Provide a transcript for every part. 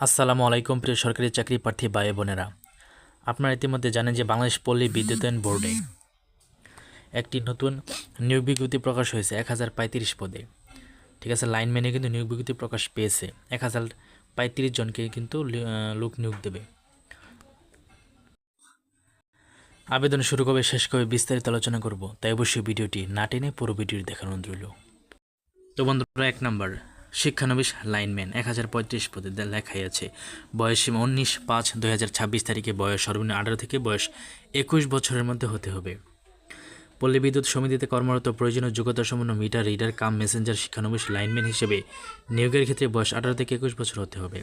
আসসালামু আলাইকুম প্রিয় সরকারি চাকরি প্রার্থী ভাই বোনেরা, আপনারা ইতিমধ্যে জানেন যে বাংলাদেশ পল্লী বিদ্যুতায়ন বোর্ডে একটি নতুন নিয়োগ বিজ্ঞপ্তি প্রকাশ হয়েছে 1035 পদে। ঠিক আছে, লাইনম্যানে কিন্তু নিয়োগ বিজ্ঞপ্তি প্রকাশ পেয়েছে। 1035 জনকে কিন্তু লোক নিয়োগ দেবে। আবেদন শুরু কবে শেষ কবে বিস্তারিত আলোচনা করব, তাই অবশ্যই ভিডিওটি না টেনে পুরো ভিডিওটি দেখানো রইল। তো বন্ধুরা, 1 নম্বর শিক্ষানবিশ লাইনম্যান 1035 পদে লেখাই আছে বয়সসীমা 19/5/2026 তারিখে বয়স সর্বনিম্ন 18 থেকে বয়স 21 বছরের মধ্যে হতে হবে। পল্লী বিদ্যুৎ সমিতিতে কর্মরত প্রয়োজনীয় যোগ্যতা সম্পন্ন মিটার রিডার কাম মেসেঞ্জার শিক্ষানবিশ লাইনম্যান হিসেবে নিয়োগের ক্ষেত্রে বয়স 18 থেকে 21 বছর হতে হবে।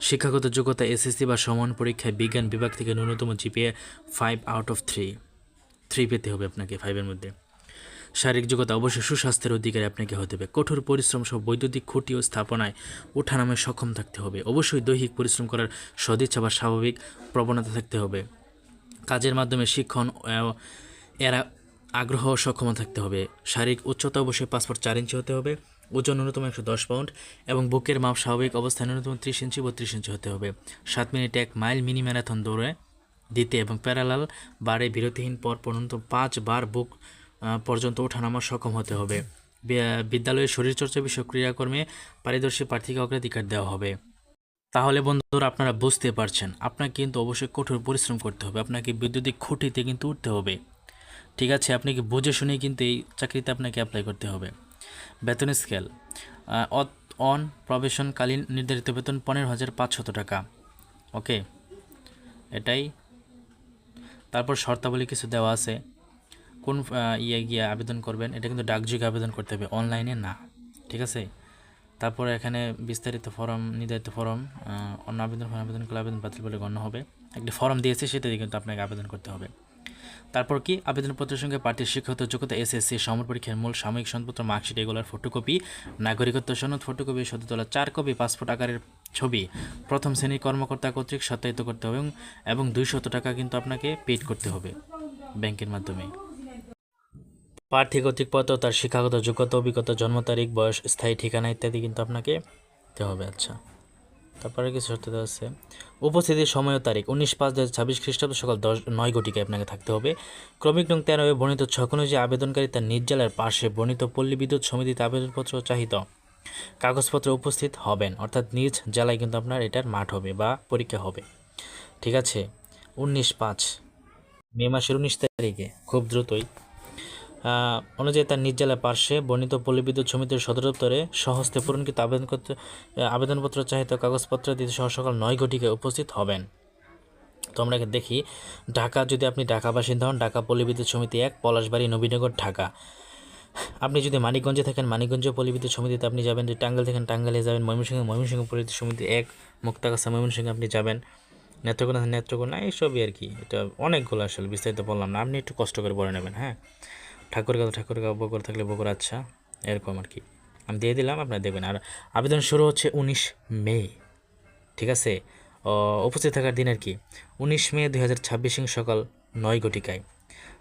শিক্ষাগত যোগ্যতা এসএসসি বা সমান পরীক্ষায় বিজ্ঞান বিভাগ থেকে ন্যূনতম জিপিএ 5/3 পেতে হবে আপনাকে, 5-এর মধ্যে। শারীরিক যোগ্যতা অবশ্যই সুস্বাস্থ্যের অধিকারী আপনাকে হতে হবে। কঠোর পরিশ্রম সহ বৈদ্যুতিক খুঁটি ও স্থাপনায় ওঠানামে সক্ষম থাকতে হবে। অবশ্যই দৈহিক পরিশ্রম করার সদিচ্ছা বা স্বাভাবিক প্রবণতা থাকতে হবে। কাজের মাধ্যমে শিক্ষণ এরা আগ্রহ ও সক্ষমতা থাকতে হবে। শারীরিক উচ্চতা অবশ্যই 5 ফুট 4 ইঞ্চি হতে হবে। ওজন ন্যূনতম 110 পাউন্ড এবং বুকের মাপ স্বাভাবিক অবস্থায় ন্যূনতম 30 ইঞ্চি 32 ইঞ্চি হতে হবে। 7 মিনিটে 1 মাইল মিনি ম্যারাথন দৌড়ে দিতে এবং প্যারালাল বারে বিরতিহীন পর পর্যন্ত 5 বার বুক পর্যন্ত ওঠানামা সক্ষম হতে হবে। বিদ্যালয়ের শরীরচর্চা বিষয়ক ক্রীড়াকর্মে পারদর্শী প্রার্থীকে অগ্রাধিকার দেওয়া হবে। তাহলে বন্ধুরা, আপনারা বুঝতে পারছেন, আপনাকে কিন্তু অবশ্যই কঠোর পরিশ্রম করতে হবে। আপনাকে বৈদ্যুতিক খুঁটিতে কিন্তু উঠতে হবে। ঠিক আছে, আপনাকে বুঝে শুনেই কিন্তু এই চাকরিতে আপনাকে অ্যাপ্লাই করতে হবে। বেতন স্কেল অন প্রবেশনকালীন নির্ধারিত বেতন 15,500 টাকা। ওকে, এটাই। তারপর শর্তাবলী কিছু দেওয়া আছে, কোন গিয়ে আবেদন করবেন, এটা কিন্তু ডাকযোগে আবেদন করতে হবে, অনলাইনে না। ঠিক আছে, তারপরে এখানে বিস্তারিত ফর্ম, নির্ধারিত ফর্ম, অন্য আবেদন করলে আবেদন বাতিল বলে গণ্য হবে। একটি ফর্ম দিয়েছে, সেটা দিয়ে কিন্তু আপনাকে আবেদন করতে হবে। তারপর কি, আবেদনপত্রের সঙ্গে প্রার্থীর শিক্ষাগত যোগ্যতা এসএসসি সমর পরীক্ষার মূল সাময়িক সনদপত্র মার্কশিট এগুলোর ফটোকপি, নাগরিকত্ব সনদ ফটোকপি, সদ্য তোলা 4 কপি পাসপোর্ট আকারের ছবি প্রথম শ্রেণীর কর্মকর্তা কর্তৃক সত্যায়িত করতে হবে এবং 200 টাকা কিন্তু আপনাকে পেড করতে হবে ব্যাংকের মাধ্যমে। প্রার্থী কর্তৃক পত্র, তার শিক্ষাগত যোগ্যতা, অভিজ্ঞতা, জন্ম তারিখ, বয়স, স্থায়ী ঠিকানা ইত্যাদি কিন্তু আপনাকে দিতে হবে। আচ্ছা, তারপরে কিছু শর্ত দেওয়া আছে। উপস্থিতির সময় ও তারিখ 19/5/2026 খ্রিস্টাব্দ সকাল 9 ঘটিকায় আপনাকে থাকতে হবে। ক্রমিক নং 13 বর্ণিত ছক অনুযায়ী আবেদনকারী তার নিজ জেলার পাশে বর্ণিত পল্লী বিদ্যুৎ সমিতিতে আবেদনপত্র চাহিত কাগজপত্র উপস্থিত হবেন, অর্থাৎ নিজ জেলায় কিন্তু আপনার এটার মাঠ হবে বা পরীক্ষা হবে। ঠিক আছে, 19/5 মে মাসের 19 তারিখে, খুব দ্রুতই, অনুযায়ী তার নিজ জেলার পার্শ্বে বর্ণিত পল্লী বিদ্যুৎ সমিতির সদর দপ্তরে সহস্তে পূরণকৃত আবেদনপত্র চাহিত কাগজপত্র দিতে সকাল 9 ঘটিকায় উপস্থিত হবেন। তো আমরা দেখি, ঢাকা, যদি আপনি ঢাকা বাসিন্দা হন, ঢাকা পল্লী বিদ্যুৎ সমিতি 1, পলাশবাড়ি, নবীনগর, ঢাকা। আপনি যদি মানিকগঞ্জে থাকেন, মানিকগঞ্জ পল্লী বিদ্যুৎ সমিতিতে আপনি যাবেন। যদি টাঙ্গাইল থাকেন, টাঙ্গাইলে যাবেন। ময়মনসিংহ পল্লী বিদ্যুৎ সমিতি 1, মুক্তাগাছা, ময়মনসিংহে আপনি যাবেন। নেত্রকোনা, এইসবই আর কি। এটা অনেকগুলো, আসলে বিস্তারিত বললাম না, আপনি একটু কষ্ট করে পড়ে নেবেন। হ্যাঁ, ঠাকুরগাঁও, বগুড়া থাকলে বগুড়া, আচ্ছা, এরকম আর কি আমি দিয়ে দিলাম, আপনারা দেবেন। আর আবেদন শুরু হচ্ছে 19 মে। ঠিক আছে, উপস্থিত থাকার দিন আর কি 19 মে 2026 সকাল 9 ঘটিকায়।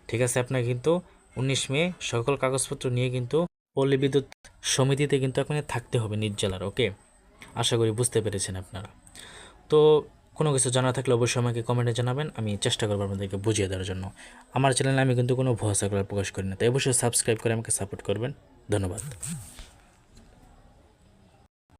ঠিক আছে, আপনার কিন্তু 19 মে সকল কাগজপত্র নিয়ে কিন্তু পল্লী বিদ্যুৎ সমিতিতে কিন্তু আপনাকে থাকতে হবে নিজ জেলার। ওকে, আশা করি বুঝতে পেরেছেন আপনারা। তো কোনো কিছু জানা থাকলে অবশ্যই আমাকে কমেন্টে জানাবেন, আমি চেষ্টা করবো আপনাদেরকে বুঝিয়ে দেওয়ার জন্য। আমার চ্যানেলে আমি কিন্তু কোনো ভুয়া সার্কুলার প্রকাশ করি না, তাই অবশ্যই সাবস্ক্রাইব করে আমাকে সাপোর্ট করবেন। ধন্যবাদ।